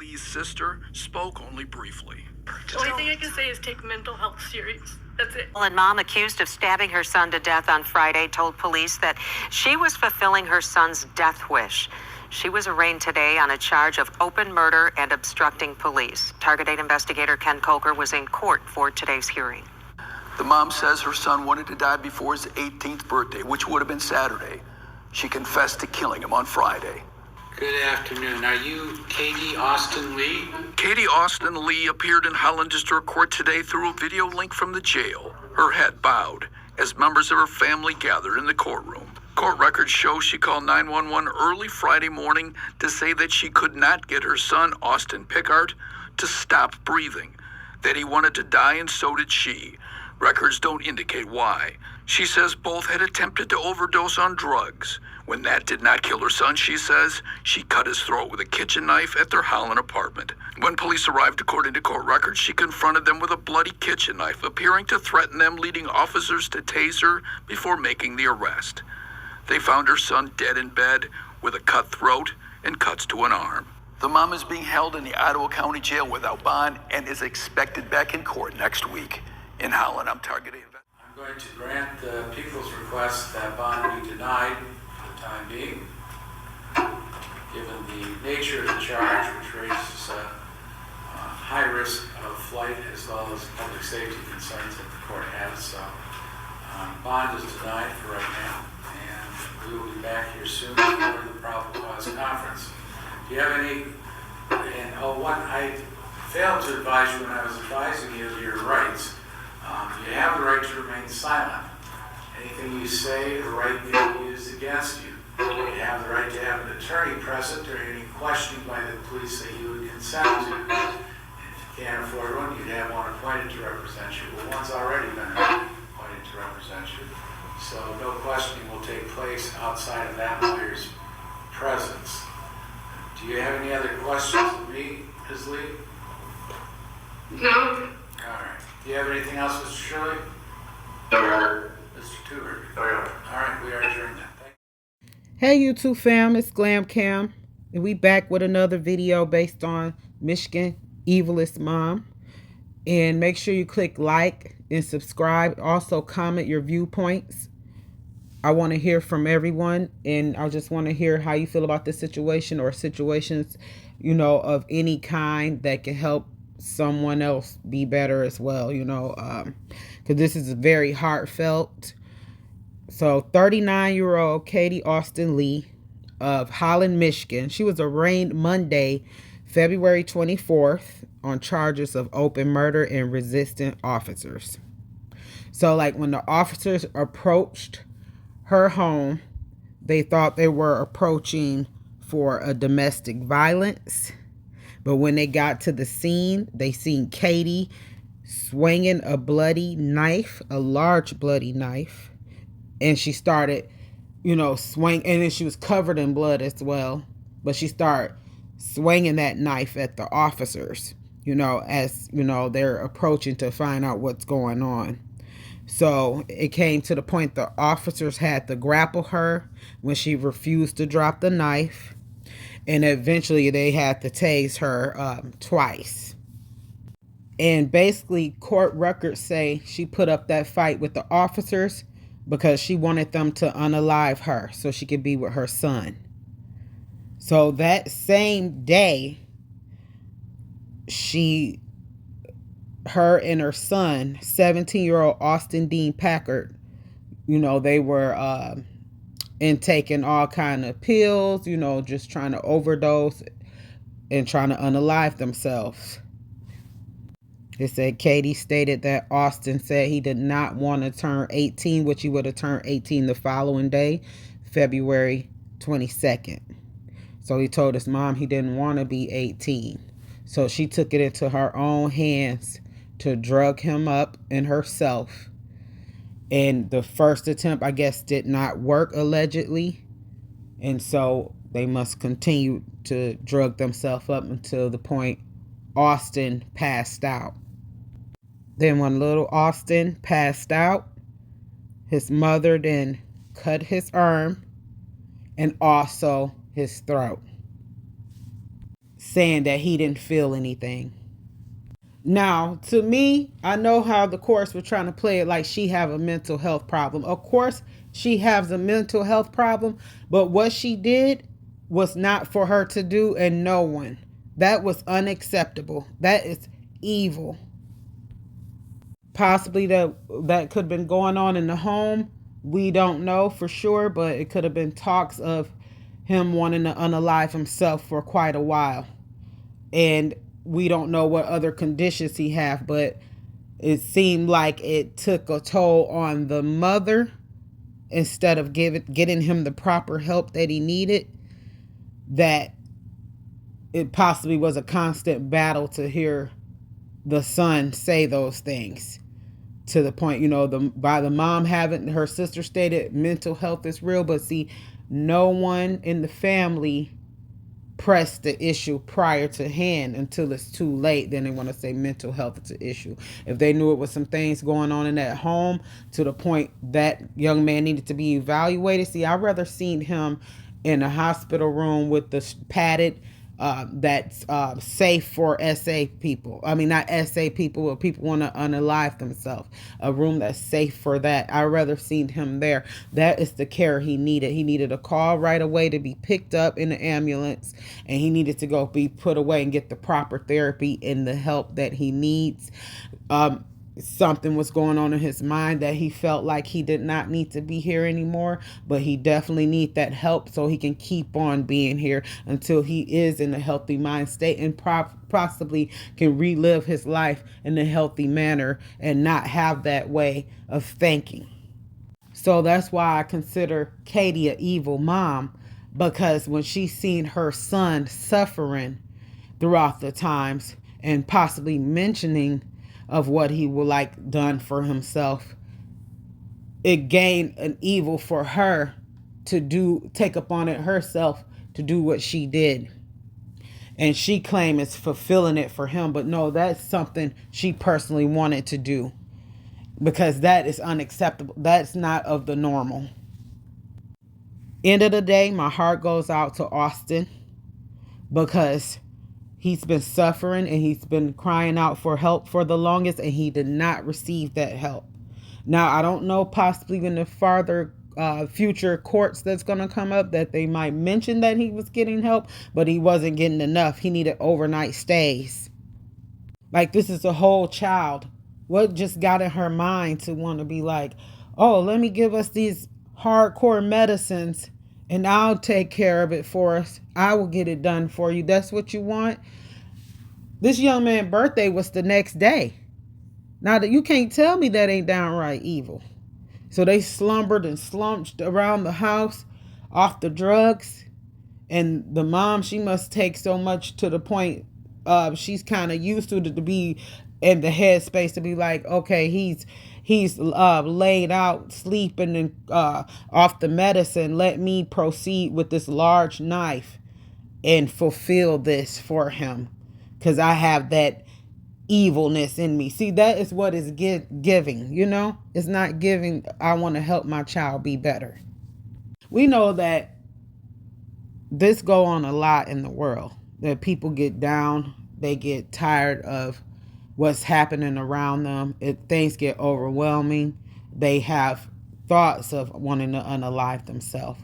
Lee's sister spoke only briefly. The only thing I can say is take mental health serious. That's it. And mom, accused of stabbing her son to death on Friday, told police that she was fulfilling her son's death wish. She was arraigned today on a charge of open murder and obstructing police. Target 8 investigator Ken Coker was in court for today's hearing. The mom says her son wanted to die before his 18th birthday, which would have been Saturday. She confessed to killing him on Friday. Good afternoon. Are you Katie Austin Lee? Katie Austin Lee appeared in Holland District Court today through a video link from the jail, her head bowed, as members of her family gathered in the courtroom. Court records show she called 911 early Friday morning to say that she could not get her son, Austin Pickard, to stop breathing, that he wanted to die and so did she. Records don't indicate why. She says both had attempted to overdose on drugs. When that did not kill her son, she says, she cut his throat with a kitchen knife at their Holland apartment. When police arrived, according to court records, she confronted them with a bloody kitchen knife, appearing to threaten them, leading officers to tase her before making the arrest. They found her son dead in bed with a cut throat and cuts to an arm. The mom is being held in the Ottawa County Jail without bond and is expected back in court next week. In Holland, I'm targeting. I'm going to grant the people's request that bond be denied for the time being, given the nature of the charge, which raises a high risk of flight as well as public safety concerns that the court has. So bond is denied for right now, and we will be back here soon for the probable cause conference. Do you have any, I failed to advise you when I was advising you of your rights. You have the right to remain silent. Anything you say or write may be used against you. You have the right to have an attorney present or any questioning by the police that you would consent to. And if you can't afford one, you'd have one appointed to represent you. Well, one's already been appointed to represent you. So no questioning will take place outside of that lawyer's presence. Do you have any other questions of me, Ms. Lee? No. All right. Do you have anything else, Mr. Shirley? No, Your Honor. Mr. Tudor? No, Your Honor. All right, we are adjourned then. Thank you. Hey YouTube fam, it's Glam Cam, and we back with another video based on Michigan Evilest Mom. And make sure you click like and subscribe. Also comment your viewpoints. I want to hear from everyone, and I just want to hear how you feel about this situation or situations, of any kind that can help someone else be better as well, because this is very heartfelt. So 39-year-old Katie Austin Lee of Holland, Michigan, she was arraigned Monday, February 24th on charges of open murder and resisting officers. So when the officers approached her home, they thought they were approaching for a domestic violence. But when they got to the scene, they seen Katie swinging a bloody knife, a large bloody knife. And she started, swing. And then she was covered in blood as well. But she started swinging that knife at the officers, as, they're approaching to find out what's going on. So it came to the point the officers had to grapple her when she refused to drop the knife. And eventually they had to tase her twice. And basically court records say she put up that fight with the officers because she wanted them to unalive her so she could be with her son. So that same day, her and her son, 17-year-old Austin Dean Packard, they were taking all kind of pills, just trying to overdose and trying to unalive themselves. It said Katie stated that Austin said he did not want to turn 18, which he would have turned 18 the following day, February 22nd. So he told his mom he didn't want to be 18. So she took it into her own hands to drug him up and herself. And the first attempt, I guess, did not work, allegedly. And so they must continue to drug themselves up until the point Austin passed out. Then when little Austin passed out, his mother then cut his arm and also his throat. saying that he didn't feel anything. Now, to me, I know how the courts were trying to play it like she have a mental health problem. Of course, she has a mental health problem, but what she did was not for her to do, and no one. That was unacceptable. That is evil. Possibly that could have been going on in the home. We don't know for sure, but it could have been talks of him wanting to unalive himself for quite a while. And we don't know what other conditions he have, but it seemed like it took a toll on the mother instead of getting him the proper help that he needed, that it possibly was a constant battle to hear the son say those things, to the point, by the mom having, her sister stated mental health is real, but see, no one in the family press the issue prior to hand until it's too late. Then they want to say mental health is an issue. If they knew it was some things going on in that home to the point that young man needed to be evaluated. See, I'd rather seen him in a hospital room with the padded that's safe for SA people. I mean, not SA people, but people want to unalive themselves. A room that's safe for that. I'd rather seen him there. That is the care he needed. He needed a call right away to be picked up in the ambulance, and he needed to go be put away and get the proper therapy and the help that he needs. Something was going on in his mind that he felt like he did not need to be here anymore, but he definitely needs that help so he can keep on being here until he is in a healthy mind state and possibly can relive his life in a healthy manner and not have that way of thinking. So that's why I consider Katie an evil mom, because when she seen her son suffering throughout the times and possibly mentioning of what he would like done for himself, it gained an evil for her to take upon it herself to do what she did. And she claimed it's fulfilling it for him, but no, that's something she personally wanted to do, because that is unacceptable. That's not of the normal. End of the day, my heart goes out to Austin, because he's been suffering and he's been crying out for help for the longest, and he did not receive that help. Now, I don't know, possibly in the farther future courts that's going to come up, that they might mention that he was getting help, but he wasn't getting enough. He needed overnight stays. Like, this is a whole child. What just got in her mind to want to be like, oh, let me give us these hardcore medicines and I'll take care of it for us. I will get it done for you. That's what you want? This young man's birthday was the next day. Now, that you can't tell me that ain't downright evil. So they slumbered and slumped around the house off the drugs. And the mom, she must take so much to the point she's kind of used to be in the headspace to be like, okay, he's laid out sleeping and off the medicine. Let me proceed with this large knife and fulfill this for him, because I have that evilness in me. See, that is what is giving, it's not giving. I want to help my child be better. We know that this go on a lot in the world, that people get down, they get tired of what's happening around them. Things get overwhelming. They have thoughts of wanting to unalive themselves.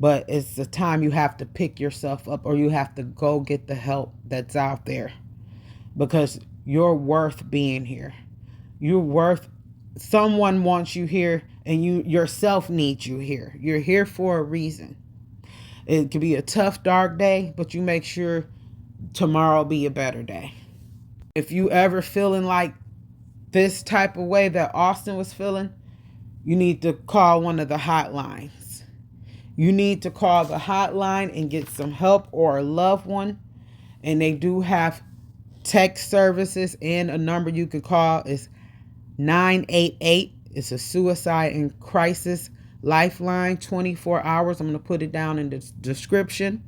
But it's the time you have to pick yourself up, or you have to go get the help that's out there, because you're worth being here. Someone wants you here, and you yourself needs you here. You're here for a reason. It could be a tough, dark day, but you make sure tomorrow be a better day. If you ever feeling like this type of way that Austin was feeling, you need to call one of the hotlines. You need to call the hotline and get some help, or a loved one. And they do have text services, and a number you can call is 988. It's a suicide and crisis lifeline, 24 hours. I'm going to put it down in the description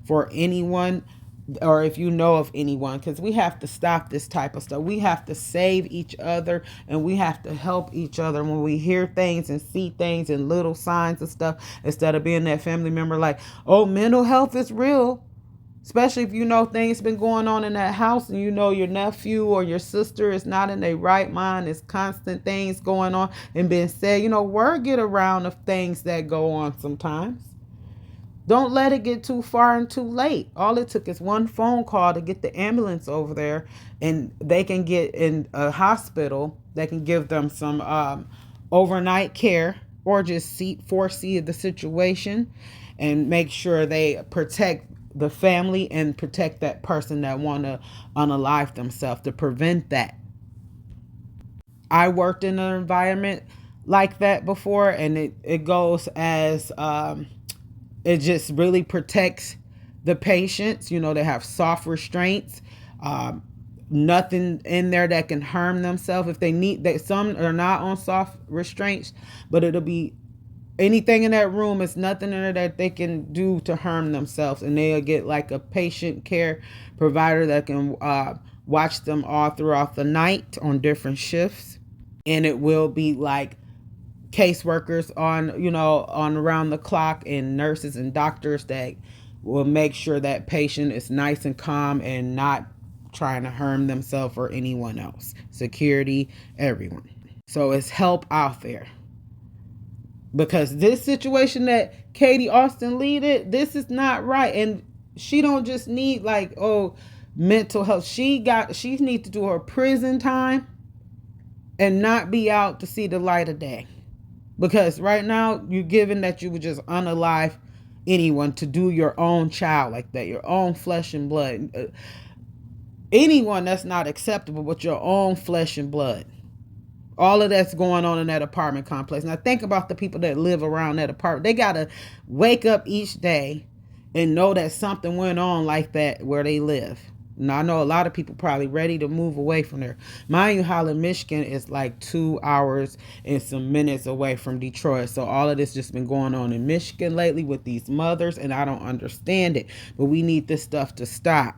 for anyone, or if you know of anyone, because we have to stop this type of stuff. We have to save each other, and we have to help each other when we hear things and see things and little signs and stuff, instead of being that family member like, oh, mental health is real. Especially if you know things been going on in that house and you know your nephew or your sister is not in their right mind. There's constant things going on and being said. Word get around of things that go on sometimes. Don't let it get too far and too late. All it took is one phone call to get the ambulance over there, and they can get in a hospital. They can give them some overnight care, or just foresee the situation and make sure they protect the family and protect that person that want to unalive themselves, to prevent that. I worked in an environment like that before, and it goes as it just really protects the patients. They have soft restraints, nothing in there that can harm themselves. If they need that, some are not on soft restraints, but it'll be anything in that room. It's nothing in there that they can do to harm themselves, and they'll get like a patient care provider that can watch them all throughout the night on different shifts. And it will be like caseworkers on around the clock, and nurses and doctors that will make sure that patient is nice and calm and not trying to harm themselves or anyone else. Security, everyone. So it's help out there, because this situation that Katie Austin Lee did, this is not right. And she don't just need mental health. She needs to do her prison time and not be out to see the light of day. Because right now, you're given that you would just unalive anyone to do your own child like that, your own flesh and blood. Anyone that's not acceptable, but your own flesh and blood. All of that's going on in that apartment complex. Now think about the people that live around that apartment. They got to wake up each day and know that something went on like that where they live. Now, I know a lot of people probably ready to move away from there. Mind you, Holland, Michigan is like 2 hours and some minutes away from Detroit. So all of this just been going on in Michigan lately with these mothers, and I don't understand it. But we need this stuff to stop.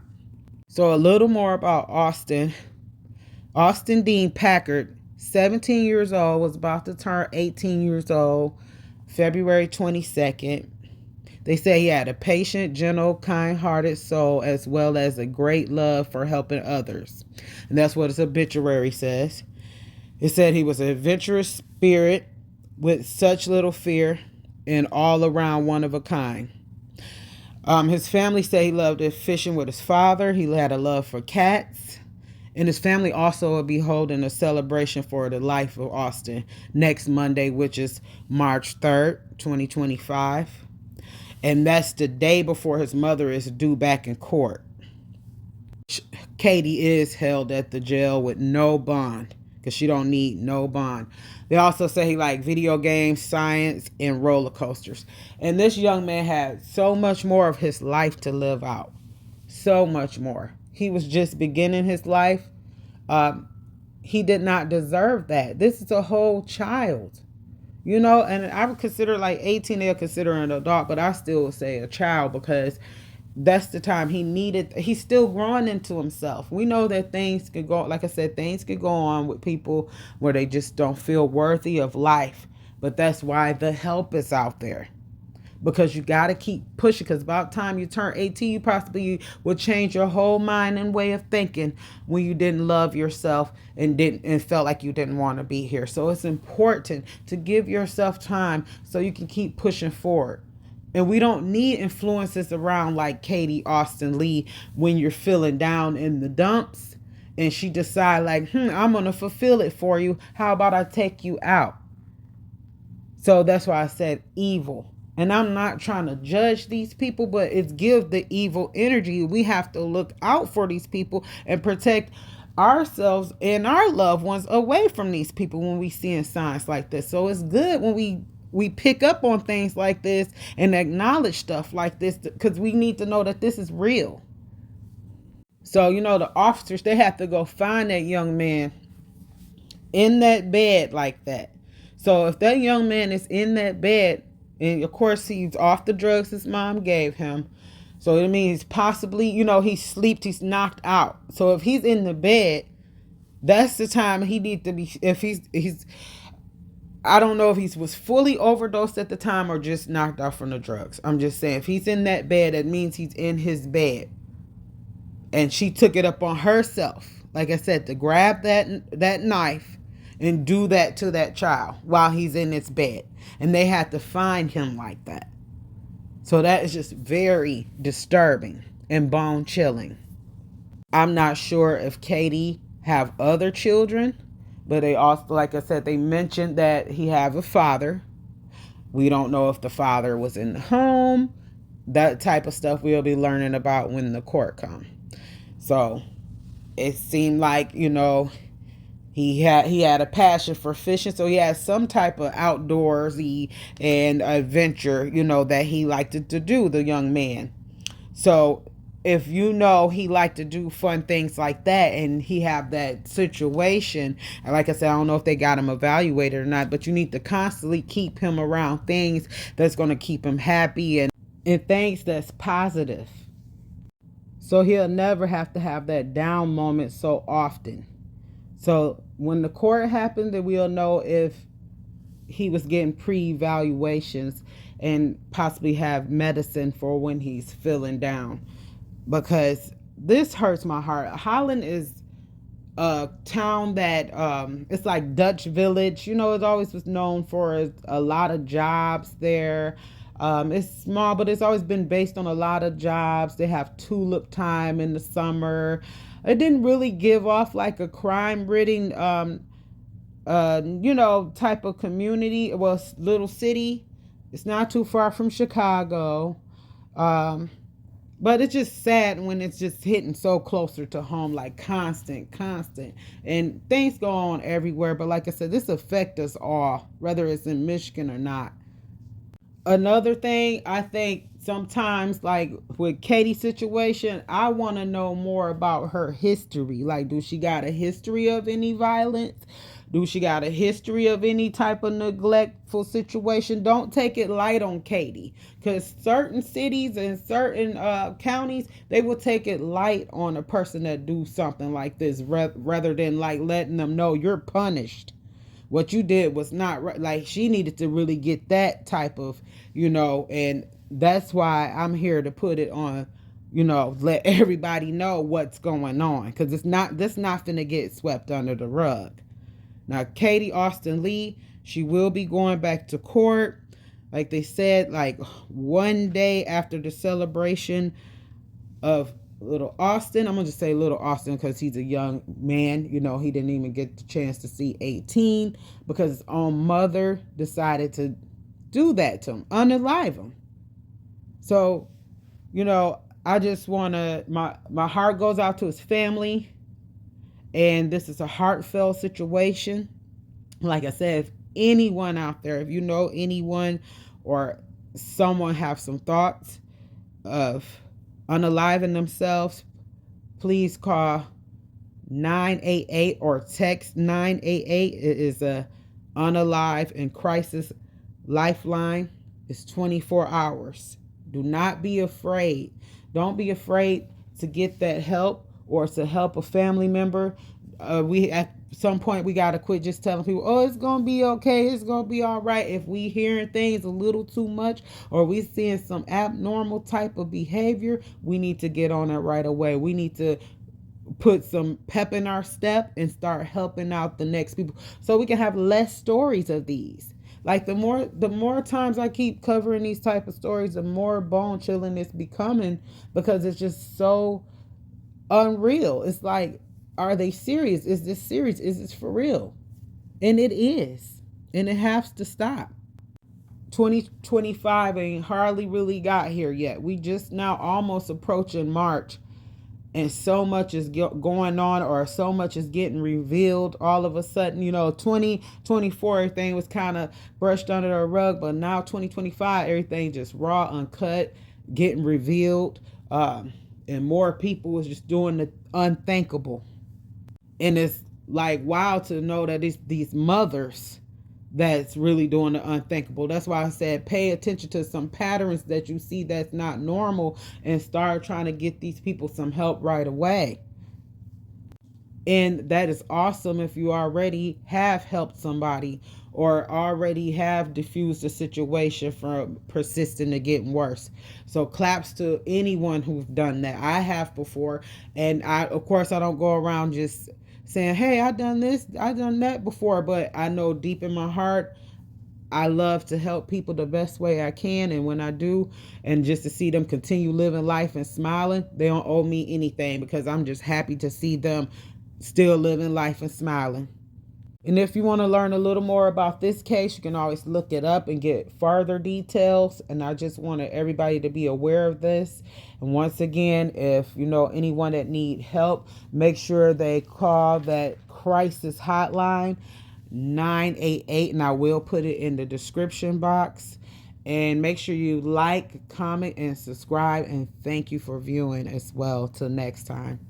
So a little more about Austin. Austin Dean Packard, 17 years old, was about to turn 18 years old, February 22nd. They say he had a patient, gentle, kind-hearted soul, as well as a great love for helping others. And that's what his obituary says. It said he was an adventurous spirit with such little fear and all around one of a kind. His family say he loved fishing with his father. He had a love for cats. And his family also will be holding a celebration for the life of Austin next Monday, which is March 3rd, 2025. And that's the day before his mother is due back in court. Katie is held at the jail with no bond, because she don't need no bond. They also say he liked video games, science, and roller coasters. And this young man had so much more of his life to live out. So much more. He was just beginning his life. He did not deserve that. This is a whole child. And I would consider 18, they'll consider an adult, but I still would say a child, because that's the time he's still growing into himself. We know that things could go, like I said, things could go on with people where they just don't feel worthy of life. But that's why the help is out there. Because you got to keep pushing, because about time you turn 18, you possibly will change your whole mind and way of thinking when you didn't love yourself and felt like you didn't want to be here. So it's important to give yourself time so you can keep pushing forward. And we don't need influences around like Katie Austin Lee when you're feeling down in the dumps and she decide I'm going to fulfill it for you. How about I take you out? So that's why I said evil. And I'm not trying to judge these people, but it's give the evil energy. We have to look out for these people and protect ourselves and our loved ones away from these people when we see signs like this. So it's good when we pick up on things like this and acknowledge stuff like this, because we need to know that this is real. So, the officers, they have to go find that young man in that bed like that. So if that young man is in that bed, and of course, he's off the drugs his mom gave him. So it means possibly, he's knocked out. So if he's in the bed, that's the time he needs to be, if he's I don't know if he was fully overdosed at the time or just knocked out from the drugs. I'm just saying, if he's in that bed, that means he's in his bed. And she took it up on herself, like I said, to grab that knife and do that to that child while he's in its bed. And they had to find him like that. So that is just very disturbing and bone chilling. I'm not sure if Katie have other children, but they also, like I said, they mentioned that he have a father. We don't know if the father was in the home. That type of stuff we'll be learning about when the court comes. So it seemed like, he had a passion for fishing, so he had some type of outdoorsy and adventure, that he liked to do, the young man. So if he liked to do fun things like that, and he have that situation, and like I said, I don't know if they got him evaluated or not, but you need to constantly keep him around things that's going to keep him happy and things that's positive. So he'll never have to have that down moment so often. So when the court happened, then we'll know if he was getting pre-evaluations and possibly have medicine for when he's feeling down. Because this hurts my heart. Holland is a town that it's like Dutch Village. It always was known for a lot of jobs there. It's small, but it's always been based on a lot of jobs. They have tulip time in the summer. It didn't really give off like a crime-ridden, type of community. Well, little city. It's not too far from Chicago. But it's just sad when it's just hitting so closer to home, like constant. And things go on everywhere. But like I said, this affects us all, whether it's in Michigan or not. Another thing, I think sometimes, like with Katie's situation, I want to know more about her history. Like, do she got a history of any violence? Do she got a history of any type of neglectful situation? Don't take it light on Katie, because certain cities and certain counties, they will take it light on a person that do something like this rather than like letting them know you're punished. What you did was not right. Like, she needed to really get that type of, and that's why I'm here to put it on, let everybody know what's going on, because this not finna get swept under the rug. Now, Katie Austin Lee, she will be going back to court. Like they said, like one day after the celebration of Little Austin. I'm going to just say Little Austin because he's a young man. He didn't even get the chance to see 18 because his own mother decided to do that to him, unalive him. So, I just want to, my heart goes out to his family. And this is a heartfelt situation. Like I said, if anyone out there, if you know anyone or someone have some thoughts of unaliving themselves, please call 988 or text 988. It is a Unalive and Crisis Lifeline. It's 24 hours. Do not be afraid. Don't be afraid to get that help or to help a family member. We at some point we gotta quit just telling people, oh, it's gonna be okay, it's gonna be all right. If we hearing things a little too much or we seeing some abnormal type of behavior, we need to get on it right away. We need to put some pep in our step and start helping out the next people so we can have less stories of these. Like the more times I keep covering these type of stories, the more bone chilling it's becoming, because it's just so unreal. It's like, are they serious? Is this serious? Is this for real? And it is. And it has to stop. 2025 ain't hardly really got here yet. We just now almost approaching March. And so much is going on, or so much is getting revealed all of a sudden. 2024, everything was kind of brushed under the rug. But now 2025, everything just raw, uncut, getting revealed. And more people is just doing the unthinkable. And it's like wild to know that it's these mothers that's really doing the unthinkable. That's why I said pay attention to some patterns that you see that's not normal and start trying to get these people some help right away. And that is awesome if you already have helped somebody or already have diffused a situation from persisting to getting worse. So claps to anyone who's done that. I have before. And of course, I don't go around just saying, hey, I done this, I done that before. But I know deep in my heart, I love to help people the best way I can. And when I do, and just to see them continue living life and smiling, they don't owe me anything, because I'm just happy to see them still living life and smiling. And if you want to learn a little more about this case, you can always look it up and get further details. And I just wanted everybody to be aware of this. And once again, if you know anyone that need help, make sure they call that crisis hotline 988, and I will put it in the description box. And make sure you like, comment, and subscribe. And thank you for viewing as well. Till next time.